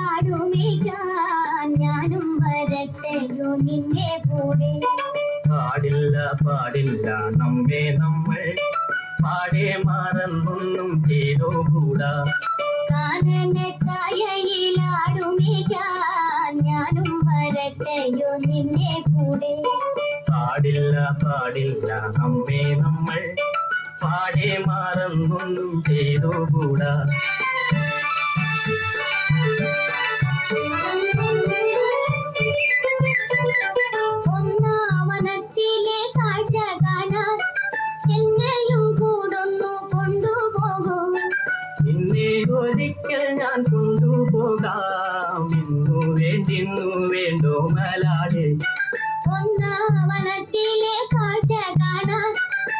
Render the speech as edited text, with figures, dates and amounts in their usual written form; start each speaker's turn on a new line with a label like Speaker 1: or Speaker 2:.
Speaker 1: ആടുമേക്കാൻ ഞാനും വരട്ടെയോ നിന്നെ കൂടെ.
Speaker 2: പാടില്ല പാടില്ല നമ്മെ നമ്മൾ പാടെ മറന്നൊന്നും ചെയ്തുകൂടാ.
Speaker 1: കാനനക്കായയിലാടുമേക്കാൻ ഞാനും വരട്ടെയോ നിന്നെ കൂടെ.
Speaker 2: പാടില്ല പാടില്ല നമ്മെ നമ്മൾ പാടെ മറന്നൊന്നും ചെയ്തുകൂടാ.
Speaker 1: ഒന്നാവനത്തിലെ കാഴ്ച കാണാൻ എന്നെയും കൂടൊന്നു കൊണ്ടുപോകൂ.
Speaker 2: നിന്നെ ഒരിക്കൽ ഞാൻ കൊണ്ടുപോകാം.